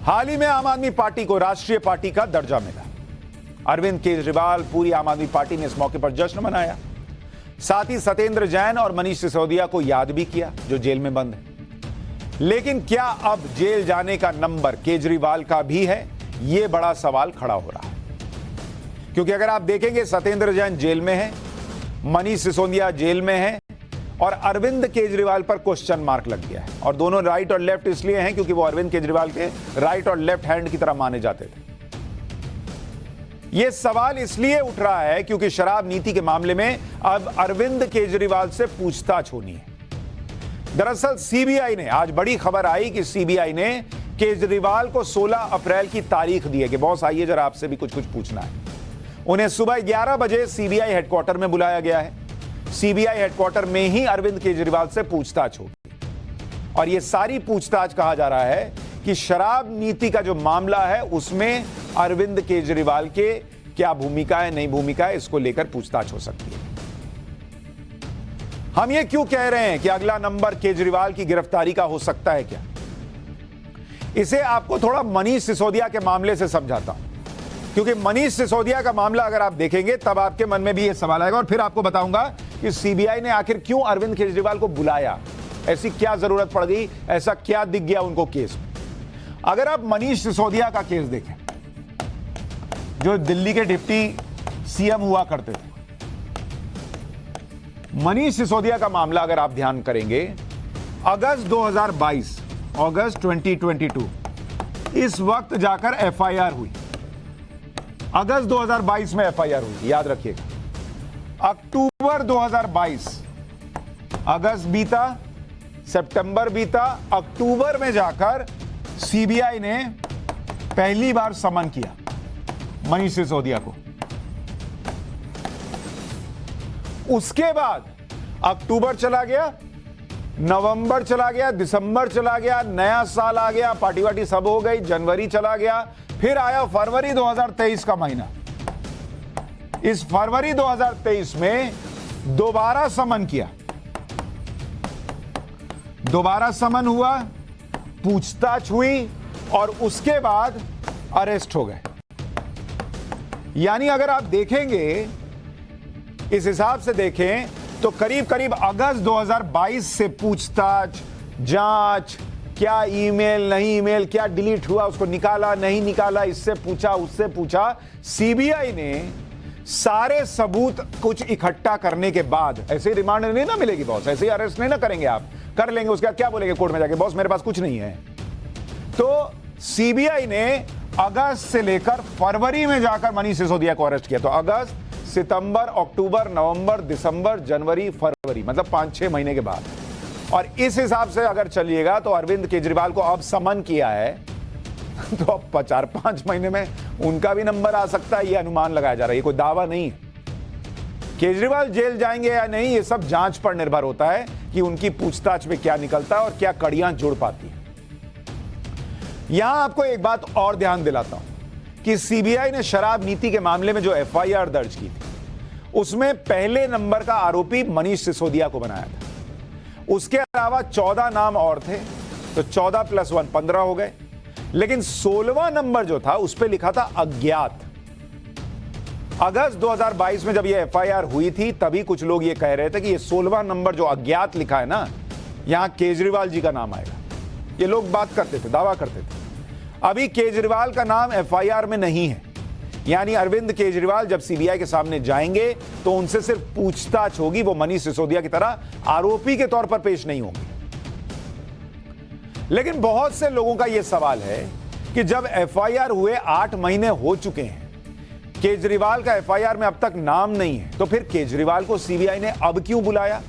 हाल ही में आम आदमी पार्टी को राष्ट्रीय पार्टी का दर्जा मिला। अरविंद केजरीवाल, पूरी आम आदमी पार्टी ने इस मौके पर जश्न मनाया। साथ ही सत्येंद्र जैन और मनीष सिसोदिया को याद भी किया जो जेल में बंद है। लेकिन क्या अब जेल जाने का नंबर केजरीवाल का भी है? यह बड़ा सवाल खड़ा हो रहा है, क्योंकि अगर आप देखेंगे सत्येंद्र जैन जेल में है, मनीष सिसोदिया जेल में है और अरविंद केजरीवाल पर क्वेश्चन मार्क लग गया है। और दोनों राइट और लेफ्ट इसलिए हैं क्योंकि वो अरविंद केजरीवाल के राइट और लेफ्ट हैंड की तरह माने जाते थे। यह सवाल इसलिए उठ रहा है क्योंकि शराब नीति के मामले में अब अरविंद केजरीवाल से पूछताछ होनी है। दरअसल सीबीआई ने, आज बड़ी खबर आई कि सीबीआई ने केजरीवाल को 16 अप्रैल की तारीख दी है कि बॉस आइए जरा आपसे भी कुछ पूछना है। उन्हें सुबह 11 बजे सीबीआई हेडक्वार्टर में बुलाया गया है। सीबीआई हेडक्वार्टर में ही अरविंद केजरीवाल से पूछताछ होगी और यह सारी पूछताछ, कहा जा रहा है कि शराब नीति का जो मामला है उसमें अरविंद केजरीवाल के क्या भूमिका है, नहीं भूमिका है, इसको लेकर पूछताछ हो सकती है। हम ये क्यों कह रहे हैं कि अगला नंबर केजरीवाल की गिरफ्तारी का हो सकता है क्या? इसे आपको थोड़ा मनीष सिसोदिया के मामले से समझाता हूं, क्योंकि मनीष सिसोदिया का मामला अगर आप देखेंगे तब आपके मन में भी यह सवाल आएगा और फिर आपको बताऊंगा कि सीबीआई ने आखिर क्यों अरविंद केजरीवाल को बुलाया, ऐसी क्या जरूरत पड़ गई, ऐसा क्या दिख गया उनको केस में। अगर आप मनीष सिसोदिया का केस देखें, जो दिल्ली के डिप्टी सीएम हुआ करते थे, मनीष सिसोदिया का मामला अगर आप ध्यान करेंगे, अगस्त 2022, अगस्त 2022, इस वक्त जाकर एफआईआर हुई। अगस्त 2022 में एफआईआर हुई, याद रखिएगा। अक्टूबर 2022, अगस्त बीता, सितंबर बीता, अक्टूबर में जाकर सीबीआई ने पहली बार समन किया मनीष सिसोदिया को। उसके बाद अक्टूबर चला गया, नवंबर चला गया, दिसंबर चला गया, नया साल आ गया, पार्टी वार्टी सब हो गई, जनवरी चला गया, फिर आया फरवरी 2023 का महीना। इस फरवरी 2023 में दोबारा समन किया, दोबारा समन हुआ, पूछताछ हुई और उसके बाद अरेस्ट हो गए। यानी अगर आप देखेंगे, इस हिसाब से देखें तो करीब करीब अगस्त 2022 से पूछताछ, जांच, क्या ईमेल, नहीं ईमेल, क्या डिलीट हुआ, उसको निकाला, नहीं निकाला, इससे पूछा, उससे पूछा। सीबीआई ने सारे सबूत कुछ इकट्ठा करने के बाद, ऐसे रिमांड नहीं ना मिलेगी बॉस, ऐसे ही अरेस्ट नहीं ना करेंगे आप, कर लेंगे, उसके बाद क्या बोलेंगे कोर्ट में जाके, बॉस मेरे पास कुछ नहीं है। तो सीबीआई ने अगस्त से लेकर फरवरी में जाकर मनीष सिसोदिया को अरेस्ट किया। तो अगस्त, सितंबर, अक्टूबर, नवंबर, दिसंबर, जनवरी, फरवरी, मतलब 5-6 महीने के बाद। और इस हिसाब से अगर चलिएगा तो अरविंद केजरीवाल को अब समन किया है तो अब 4-5 महीने में उनका भी नंबर आ सकता है, यह अनुमान लगाया जा रहा है, ये कोई दावा नहीं है। केजरीवाल जेल जाएंगे या नहीं, ये सब जांच पर निर्भर होता है कि उनकी पूछताछ में क्या निकलता है और क्या कड़ियां जुड़ पाती है। यहां आपको एक बात और ध्यान दिलाता हूं कि सीबीआई ने शराब नीति के मामले में जो एफआईआर दर्ज की थी, उसमें पहले नंबर का आरोपी मनीष सिसोदिया को बनाया था। उसके अलावा 14 नाम और थे, तो 14 + 1 15 हो गए। लेकिन 16वां नंबर जो था उस पर लिखा था अज्ञात। अगस्त 2022 में जब यह एफआईआर हुई थी तभी कुछ लोग यह कह रहे थे कि यह 16वां नंबर जो अज्ञात लिखा है ना, यहां केजरीवाल जी का नाम आएगा। ये लोग बात करते थे, दावा करते थे। अभी केजरीवाल का नाम एफआईआर में नहीं है, यानी अरविंद केजरीवाल जब सीबीआई के सामने जाएंगे तो उनसे सिर्फ पूछताछ होगी, वो मनीष सिसोदिया की तरह आरोपी के तौर पर पेश नहीं होंगे। लेकिन बहुत से लोगों का यह सवाल है कि जब एफआईआर हुए 8 महीने हो चुके हैं, केजरीवाल का एफआईआर में अब तक नाम नहीं है, तो फिर केजरीवाल को सीबीआई ने अब क्यों बुलाया?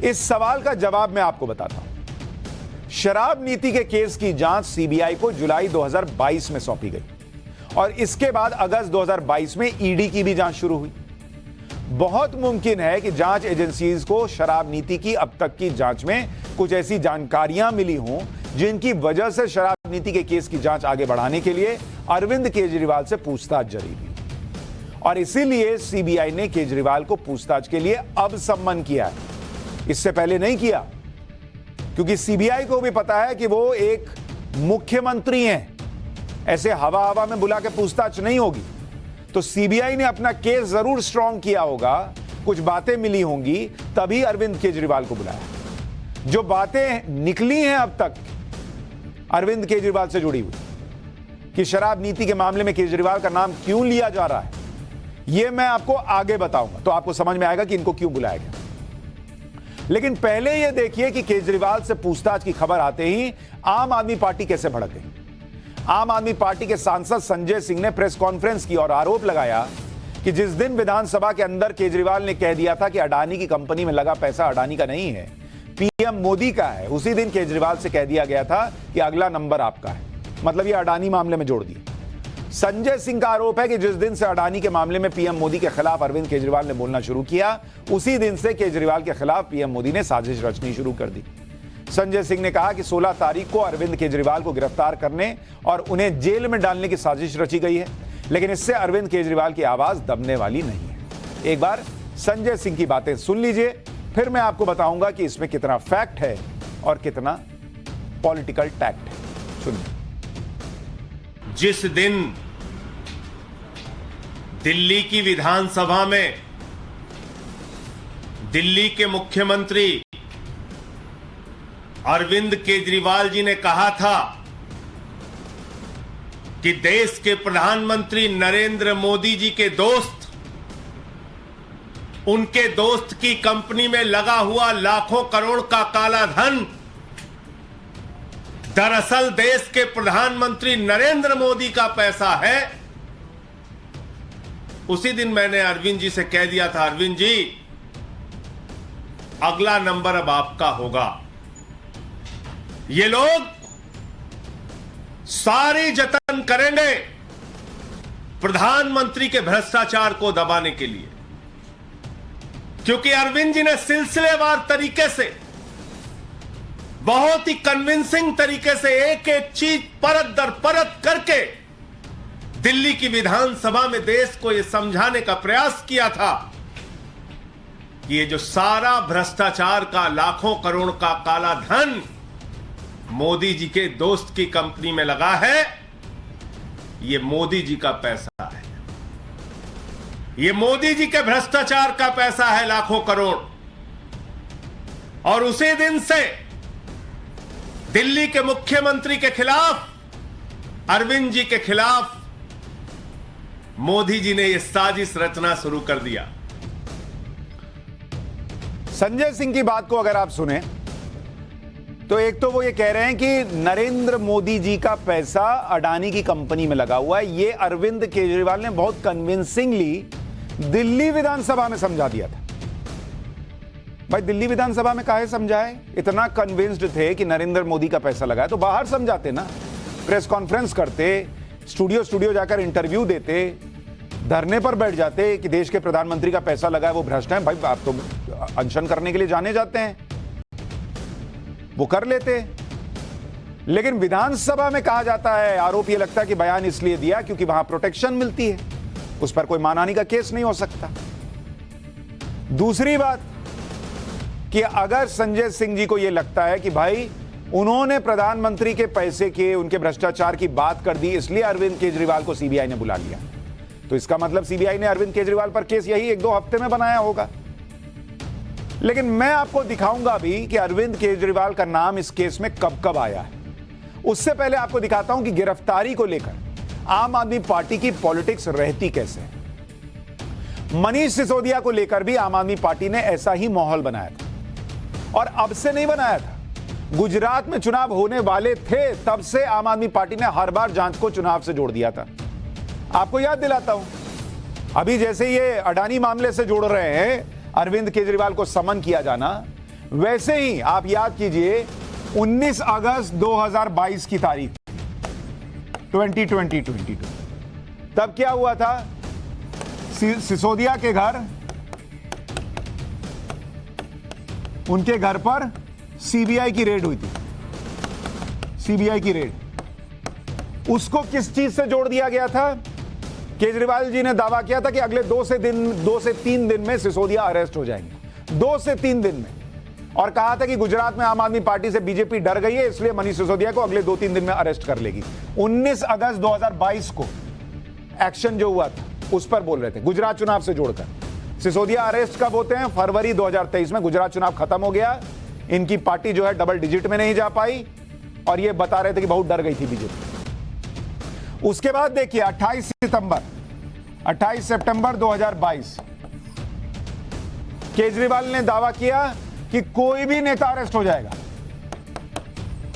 इस सवाल का जवाब मैं आपको बताता हूं। शराब नीति के केस की जांच सीबीआई को जुलाई 2022 में सौंपी गई और इसके बाद अगस्त 2022 में ईडी की भी जांच शुरू हुई। बहुत मुमकिन है कि जांच एजेंसीज को शराब नीति की अब तक की जांच में कुछ ऐसी जानकारियां मिली हों जिनकी वजह से शराब नीति के केस की जांच आगे बढ़ाने के लिए अरविंद केजरीवाल से पूछताछ जारी हुई और इसीलिए सीबीआई ने केजरीवाल को पूछताछ के लिए अब सम्मन किया है, इससे पहले नहीं किया, क्योंकि सीबीआई को भी पता है कि वो एक मुख्यमंत्री हैं, ऐसे हवा हवा में बुला के पूछताछ नहीं होगी। तो सीबीआई ने अपना केस जरूर स्ट्रांग किया होगा, कुछ बातें मिली होंगी, तभी अरविंद केजरीवाल को बुलाया। जो बातें निकली हैं अब तक अरविंद केजरीवाल से जुड़ी हुई कि शराब नीति के मामले में केजरीवाल का नाम क्यों लिया जा रहा है, यह मैं आपको आगे बताऊंगा, तो आपको समझ में आएगा कि इनको क्यों बुलाया गया। लेकिन पहले यह देखिए कि केजरीवाल से पूछताछ की खबर आते ही आम आदमी पार्टी कैसे भड़क गई। आम आदमी पार्टी के सांसद संजय सिंह ने प्रेस कॉन्फ्रेंस की और आरोप लगाया कि जिस दिन विधानसभा के अंदर केजरीवाल ने कह दिया था कि अडानी की कंपनी में लगा पैसा अडानी का नहीं है, पीएम मोदी का है, उसी दिन केजरीवाल से कह दिया गया था कि अगला नंबर आपका है। मतलब ये अडानी मामले में जोड़ दिया। संजय सिंह का आरोप है कि जिस दिन से अडानी के मामले में पीएम मोदी के खिलाफ अरविंद केजरीवाल ने बोलना शुरू किया, उसी दिन से केजरीवाल के खिलाफ पीएम मोदी ने साजिश रचनी शुरू कर दी। संजय सिंह ने कहा कि 16 तारीख को अरविंद केजरीवाल को गिरफ्तार करने और उन्हें जेल में डालने की साजिश रची गई है, लेकिन इससे अरविंद केजरीवाल की आवाज दबने वाली नहीं है। एक बार संजय सिंह की बातें सुन लीजिए, फिर मैं आपको बताऊंगा कि इसमें कितना फैक्ट है और कितना पॉलिटिकल टैक्ट है। सुनिए। जिस दिन दिल्ली की विधानसभा में दिल्ली के मुख्यमंत्री अरविंद केजरीवाल जी ने कहा था कि देश के प्रधानमंत्री नरेंद्र मोदी जी के दोस्त, उनके दोस्त की कंपनी में लगा हुआ लाखों करोड़ का काला धन दरअसल देश के प्रधानमंत्री नरेंद्र मोदी का पैसा है, उसी दिन मैंने अरविंद जी से कह दिया था, अरविंद जी अगला नंबर अब आपका होगा। ये लोग सारे जतन करेंगे प्रधानमंत्री के भ्रष्टाचार को दबाने के लिए, क्योंकि अरविंद जी ने सिलसिलेवार तरीके से, बहुत ही कन्विंसिंग तरीके से एक एक चीज परत दर परत करके दिल्ली की विधानसभा में देश को यह समझाने का प्रयास किया था कि ये जो सारा भ्रष्टाचार का लाखों करोड़ का काला धन मोदी जी के दोस्त की कंपनी में लगा है, ये मोदी जी का पैसा है, ये मोदी जी के भ्रष्टाचार का पैसा है, लाखों करोड़। और उसी दिन से दिल्ली के मुख्यमंत्री के खिलाफ, अरविंद जी के खिलाफ मोदी जी ने यह साजिश रचना शुरू कर दिया। संजय सिंह की बात को अगर आप सुने तो एक तो वो ये कह रहे हैं कि नरेंद्र मोदी जी का पैसा अडानी की कंपनी में लगा हुआ है। ये अरविंद केजरीवाल ने बहुत कन्विंसिंगली दिल्ली विधानसभा में समझा दिया था। भाई दिल्ली विधानसभा में काहे समझाए? इतना कन्विंस्ड थे कि नरेंद्र मोदी का पैसा लगा है तो बाहर समझाते ना, प्रेस कॉन्फ्रेंस करते, स्टूडियो जाकर इंटरव्यू देते, धरने पर बैठ जाते कि देश के प्रधानमंत्री का पैसा लगा है, वो भ्रष्ट है। भाई आप तो अनशन करने के लिए जाने जाते हैं, वो कर लेते। लेकिन विधानसभा में कहा जाता है, आरोप यह लगता है कि बयान इसलिए दिया क्योंकि वहां प्रोटेक्शन मिलती है, उस पर कोई मानहानि का केस नहीं हो सकता। दूसरी बात कि अगर संजय सिंह जी को यह लगता है कि भाई उन्होंने प्रधानमंत्री के पैसे के, उनके भ्रष्टाचार की बात कर दी, इसलिए अरविंद केजरीवाल को सीबीआई ने बुला लिया, तो इसका मतलब सीबीआई ने अरविंद केजरीवाल पर केस यही 1-2 हफ्ते में बनाया होगा। लेकिन मैं आपको दिखाऊंगा भी कि अरविंद केजरीवाल का नाम इस केस में कब कब आया है। उससे पहले आपको दिखाता हूं कि गिरफ्तारी को लेकर आम आदमी पार्टी की पॉलिटिक्स रहती कैसे है। मनीष सिसोदिया को लेकर भी आम आदमी पार्टी ने ऐसा ही माहौल बनाया था, और अब से नहीं बनाया था। गुजरात में चुनाव होने वाले थे तब से आम आदमी पार्टी ने हर बार जांच को चुनाव से जोड़ दिया था। आपको याद दिलाता हूं, अभी जैसे ये अडानी मामले से जोड़ रहे हैं अरविंद केजरीवाल को समन किया जाना, वैसे ही आप याद कीजिए 19 अगस्त 2022 की तारीख 2022, तब क्या हुआ था? सिसोदिया के घर, उनके घर पर सीबीआई की रेड हुई थी। सीबीआई की रेड, उसको किस चीज से जोड़ दिया गया था? केजरीवाल जी ने दावा किया था कि अगले 2 से 3 दिन में सिसोदिया अरेस्ट हो जाएंगे, 2 से 3 दिन में। और कहा था कि गुजरात में आम आदमी पार्टी से बीजेपी डर गई है, इसलिए मनीष सिसोदिया को अगले 2-3 दिन में अरेस्ट कर लेगी। 19 अगस्त 2022 को एक्शन जो हुआ था उस पर बोल रहे थे, गुजरात चुनाव से जोड़कर। सिसोदिया अरेस्ट कब होते हैं? फरवरी 2023 में। गुजरात चुनाव खत्म हो गया, इनकी पार्टी जो है डबल डिजिट में नहीं जा पाई और ये बता रहे थे कि बहुत डर गई थी बीजेपी। उसके बाद देखिए 28 सितंबर 2022 केजरीवाल ने दावा किया कि कोई भी नेता अरेस्ट हो जाएगा,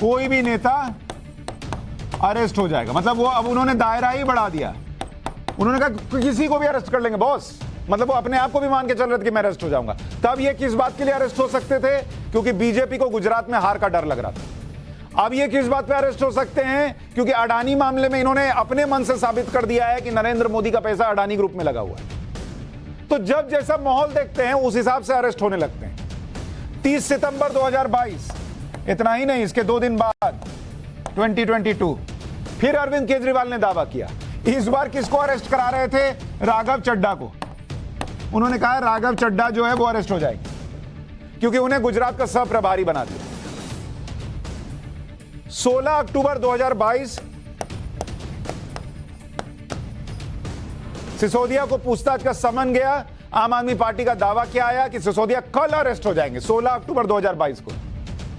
कोई भी नेता अरेस्ट हो जाएगा। मतलब वो अब उन्होंने दायरा ही बढ़ा दिया। उन्होंने कहा किसी को भी अरेस्ट कर लेंगे बॉस। मतलब वो अपने आप को भी मान के चल रहे थे कि मैं अरेस्ट हो जाऊंगा। तब ये किस बात के लिए अरेस्ट हो सकते थे? क्योंकि बीजेपी को गुजरात में हार का डर लग रहा था। अब ये किस बात पे अरेस्ट हो सकते हैं? क्योंकि अडानी मामले में इन्होंने अपने मन से साबित कर दिया है कि नरेंद्र मोदी का पैसा अडानी ग्रुप में लगा हुआ है। तो जब जैसा माहौल देखते हैं उस हिसाब से अरेस्ट होने लगते हैं। 30 सितंबर 2022, इतना ही नहीं, इसके 2 दिन बाद 2022 फिर अरविंद केजरीवाल ने दावा किया। इस बार किसको अरेस्ट करा रहे थे? राघव चड्ढा को। उन्होंने कहा राघव चड्ढा जो है वो अरेस्ट हो जाएंगे क्योंकि उन्हें गुजरात का सह प्रभारी बना दिया। 16 अक्टूबर 2022 सिसोदिया को पूछताछ का समन गया। आम आदमी पार्टी का दावा क्या आया कि सिसोदिया कल अरेस्ट हो जाएंगे, 16 अक्टूबर 2022 को,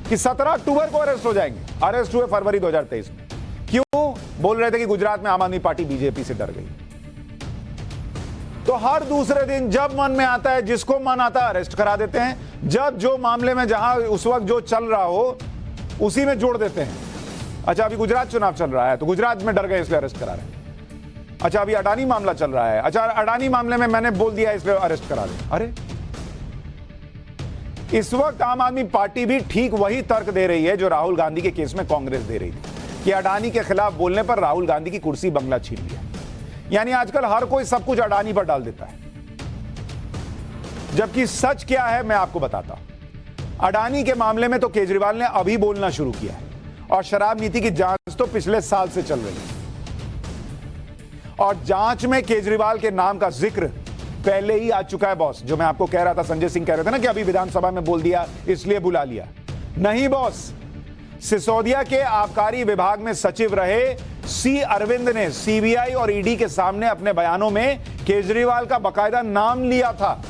कि 17 अक्टूबर को अरेस्ट हो जाएंगे। अरेस्ट हुए फरवरी 2023 में। क्यों? बोल रहे थे कि गुजरात में आम आदमी पार्टी बीजेपी से डर गई। तो हर दूसरे दिन जब मन में आता है, जिसको मन आता है अरेस्ट करा देते हैं। जब जो मामले में जहां उस वक्त जो चल रहा हो उसी में जोड़ देते हैं। अच्छा अभी गुजरात चुनाव चल रहा है तो गुजरात में डर गए इसलिए अरेस्ट करा रहे हैं। अच्छा अभी अडानी मामला चल रहा है, अच्छा अडानी मामले में मैंने बोल दिया इसलिए अरेस्ट करा दे। अरे इस वक्त आम आदमी पार्टी भी ठीक वही तर्क दे रही है जो राहुल गांधी के केस में कांग्रेस दे रही थी कि अडानी के खिलाफ बोलने पर राहुल गांधी की कुर्सी बंगला छीन लिया। यानी आजकल हर कोई सब कुछ अडानी पर डाल देता है, जबकि सच क्या है मैं आपको बताता हूं। अडानी के मामले में तो केजरीवाल ने अभी बोलना शुरू किया है और शराब नीति की जांच तो पिछले साल से चल रही है और जांच में केजरीवाल के नाम का जिक्र पहले ही आ चुका है बॉस। जो मैं आपको कह रहा था, संजय सिंह कह रहे थे ना कि अभी विधानसभा में बोल दिया इसलिए बुला लिया। नहीं बॉस, सिसोदिया के आबकारी विभाग में सचिव रहे सी अरविंद ने सीबीआई और ईडी के सामने अपने बयानों में केजरीवाल का बकायदा नाम लिया था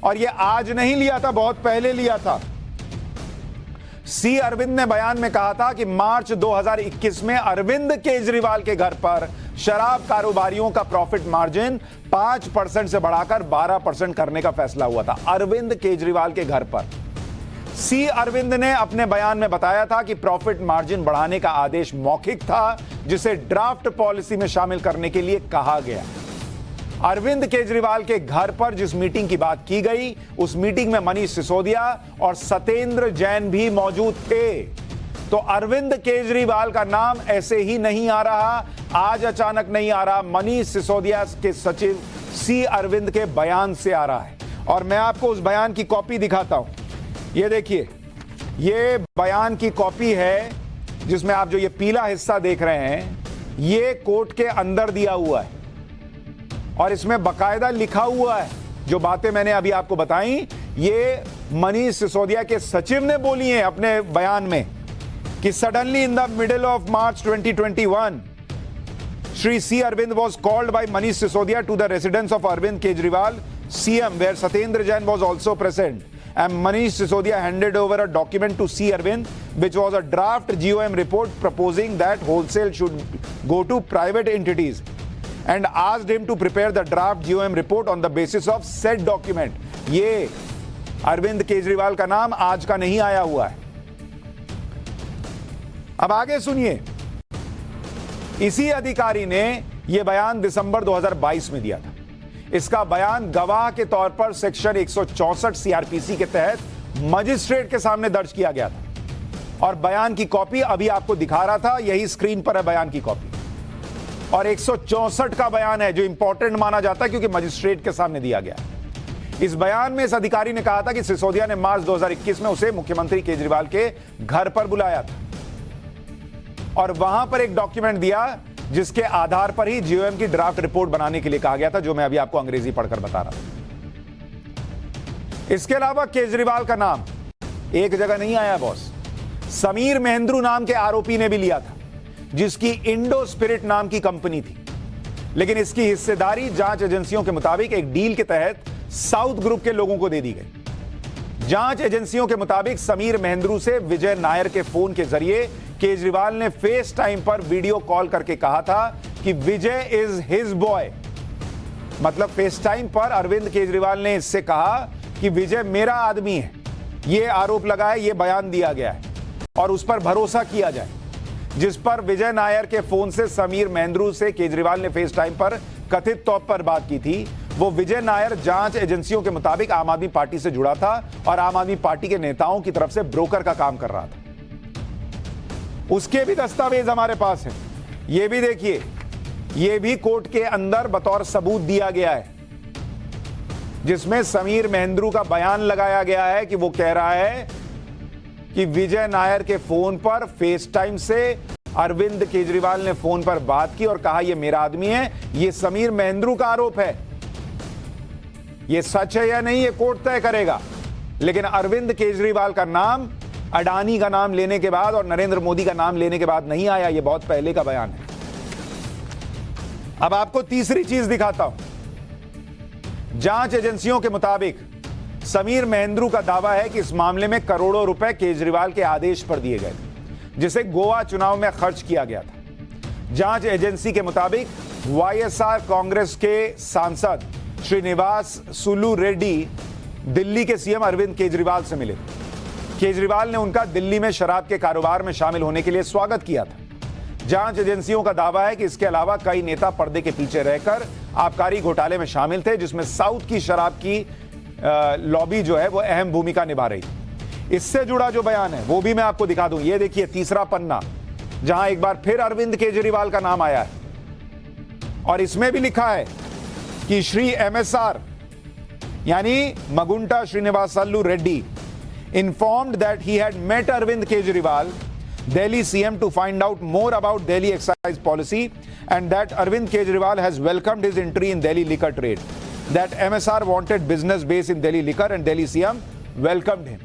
और यह आज नहीं लिया था, बहुत पहले लिया था। सी अरविंद ने बयान में कहा था कि मार्च 2021 में अरविंद केजरीवाल के घर पर शराब कारोबारियों का प्रॉफिट मार्जिन 5% से बढ़ाकर 12% करने का फैसला हुआ था। अरविंद केजरीवाल के घर पर सी अरविंद ने अपने बयान में बताया था कि प्रॉफिट मार्जिन बढ़ाने का आदेश मौखिक था जिसे ड्राफ्ट पॉलिसी में शामिल करने के लिए कहा गया। अरविंद केजरीवाल के घर पर जिस मीटिंग की बात की गई उस मीटिंग में मनीष सिसोदिया और सत्येंद्र जैन भी मौजूद थे। तो अरविंद केजरीवाल का नाम ऐसे ही नहीं आ रहा, आज अचानक नहीं आ रहा, मनीष सिसोदिया के सचिव सी अरविंद के बयान से आ रहा है। और मैं आपको उस बयान की कॉपी दिखाता हूं। ये देखिए, ये बयान की कॉपी है जिसमें आप जो ये पीला हिस्सा देख रहे हैं ये कोर्ट के अंदर दिया हुआ है और इसमें बकायदा लिखा हुआ है जो बातें मैंने अभी आपको बताई, ये मनीष सिसोदिया के सचिव ने बोली हैं अपने बयान में कि suddenly in the middle of March 2021 Shri C Arvind was called by Manish Sisodia to the residence of Arvind Kejriwal CM where Satyendra Jain was also present and Manish Sisodia handed over a document to C Arvind which was a draft GOM report proposing that wholesale should go to private entities and asked him to prepare the draft GOM report on the basis of said document। ये अरविंद केजरीवाल का नाम आज का नहीं आया हुआ है। अब आगे सुनिए, इसी अधिकारी ने यह बयान दिसंबर 2022 में दिया था। इसका बयान गवाह के तौर पर सेक्शन 164 सीआरपीसी के तहत मजिस्ट्रेट के सामने दर्ज किया गया था और बयान की कॉपी अभी आपको दिखा रहा था, यही स्क्रीन पर है बयान की कॉपी और 164 का बयान है जो इंपॉर्टेंट माना जाता है क्योंकि मजिस्ट्रेट के सामने दिया गया। इस बयान में इस अधिकारी ने कहा था कि सिसोदिया ने मार्च 2021 में उसे मुख्यमंत्री केजरीवाल के घर पर बुलाया था और वहां पर एक डॉक्यूमेंट दिया जिसके आधार पर ही जीओएम की ड्राफ्ट रिपोर्ट बनाने के लिए कहा गया था, जो मैं अभी आपको अंग्रेजी पढ़कर बता रहा हूं। इसके अलावा केजरीवाल का नाम एक जगह नहीं आया बॉस, समीर महेंद्रू नाम के आरोपी ने भी लिया था, जिसकी इंडो स्पिरिट नाम की कंपनी थी। लेकिन इसकी हिस्सेदारी जांच एजेंसियों के मुताबिक एक डील के तहत साउथ ग्रुप के लोगों को दे दी गई। जांच एजेंसियों के मुताबिक समीर महेंद्रू से विजय नायर के फोन के जरिए केजरीवाल ने फेस टाइम पर वीडियो कॉल करके कहा था कि विजय इज हिज बॉय। मतलब फेस टाइम पर अरविंद केजरीवाल ने इससे कहा कि विजय मेरा आदमी है। यह आरोप लगा है, यह बयान दिया गया है और उस पर भरोसा किया जाए। जिस पर विजय नायर के फोन से समीर महेंद्रू से केजरीवाल ने फेस टाइम पर कथित तौर पर बात की थी, वो विजय नायर जांच एजेंसियों के मुताबिक आम आदमी पार्टी से जुड़ा था और आम आदमी पार्टी के नेताओं की तरफ से ब्रोकर का काम कर रहा था। उसके भी दस्तावेज हमारे पास हैं, ये भी देखिए, ये भी कोर्ट के अंदर बतौर सबूत दिया गया है, जिसमें समीर महेंद्रू का बयान लगाया गया है कि वो कह रहा है कि विजय नायर के फोन पर फेस टाइम से अरविंद केजरीवाल ने फोन पर बात की और कहा यह मेरा आदमी है। यह समीर महेंद्रू का आरोप है। यह सच है या नहीं यह कोर्ट तय करेगा, लेकिन अरविंद केजरीवाल का नाम अडानी का नाम लेने के बाद और नरेंद्र मोदी का नाम लेने के बाद नहीं आया। यह बहुत पहले का बयान है। अब आपको तीसरी चीज दिखाता हूं। जांच एजेंसियों के मुताबिक समीर महेंद्रू का दावा है कि इस मामले में करोड़ों रुपए केजरीवाल के आदेश पर दिए गए थे, जिसे गोवा चुनाव में खर्च किया गया था। जांच एजेंसी के मुताबिक वाईएसआर कांग्रेस के सांसद श्रीनिवास सुलू रेड्डी दिल्ली के सीएम अरविंद केजरीवाल से मिले। केजरीवाल ने उनका दिल्ली में शराब के कारोबार में शामिल होने के लिए स्वागत किया था। जांच एजेंसियों का दावा है कि इसके अलावा कई नेता पर्दे के पीछे रहकर आबकारी घोटाले में शामिल थे, जिसमें साउथ की शराब की लॉबी जो है वो अहम भूमिका निभा रही थी। इससे जुड़ा जो बयान है वो भी मैं आपको दिखा दूं। ये देखिए तीसरा पन्ना, जहां एक बार फिर अरविंद केजरीवाल का नाम आया है और इसमें भी लिखा है कि श्री एमएसआर यानी Magunta श्रीनिवासल्लू Reddy informed that he had met Arvind Kejriwal, Delhi CM, to find out more about Delhi excise policy, and that Arvind Kejriwal has welcomed his entry in Delhi liquor trade. That MSR wanted business base in Delhi liquor and Delhi CM welcomed him.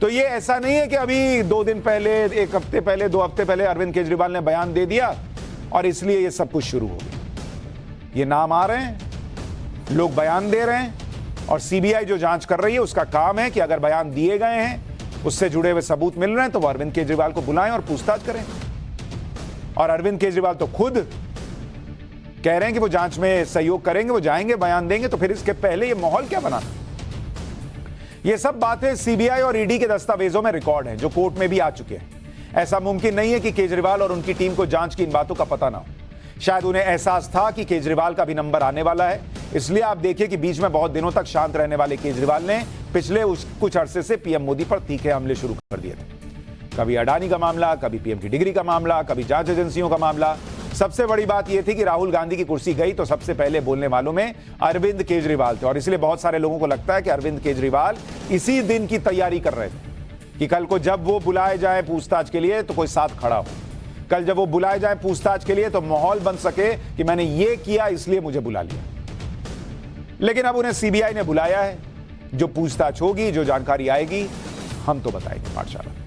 तो ये ऐसा नहीं है कि अभी 2 दिन पहले, 1 हफ्ते पहले, 2 हफ्ते पहले अरविंद केजरीवाल ने बयान दे दिया और इसलिए ये सब कुछ शुरू हो गया। ये नाम आ रहे हैं, लोग बयान दे रहे हैं और सीबीआई जो जांच कर रही है उसका काम है कि अगर बयान दिए गए हैं, उससे जुड़े हुए सबूत मिल रहे हैं, तो वो अरविंद केजरीवाल को बुलाएं और पूछताछ करें। और अरविंद केजरीवाल तो खुद कह रहे हैं कि वो जांच में सहयोग करेंगे, वो जाएंगे, बयान देंगे। तो फिर इसके पहले ये माहौल क्या बना? ये सब बातें सीबीआई और ईडी के दस्तावेजों में रिकॉर्ड हैं, जो कोर्ट में भी आ चुके हैं। ऐसा मुमकिन नहीं है कि केजरीवाल और उनकी टीम को जांच की इन बातों का पता ना हो। शायद उन्हें एहसास था कि केजरीवाल का भी नंबर आने वाला है, इसलिए आप देखिए कि बीच में बहुत दिनों तक शांत रहने वाले केजरीवाल ने पिछले कुछ अरसे से पीएम मोदी पर तीखे हमले शुरू कर दिए थे। कभी अडानी का मामला, कभी पीएम की डिग्री का मामला, कभी जांच एजेंसियों का मामला। सबसे बड़ी बात यह थी कि राहुल गांधी की कुर्सी गई तो सबसे पहले बोलने वालों में अरविंद केजरीवाल थे, और इसलिए बहुत सारे लोगों को लगता है कि अरविंद केजरीवाल इसी दिन की तैयारी कर रहे थे कि कल को जब वो बुलाए जाए पूछताछ के लिए तो कोई साथ खड़ा हो। कल जब वो बुलाए जाए पूछताछ के लिए तो माहौल बन सके कि मैंने ये किया इसलिए मुझे बुला लिया। लेकिन अब उन्हें सीबीआई ने बुलाया है, जो पूछताछ होगी, जो जानकारी आएगी, हम तो बताएंगे पाठशाला।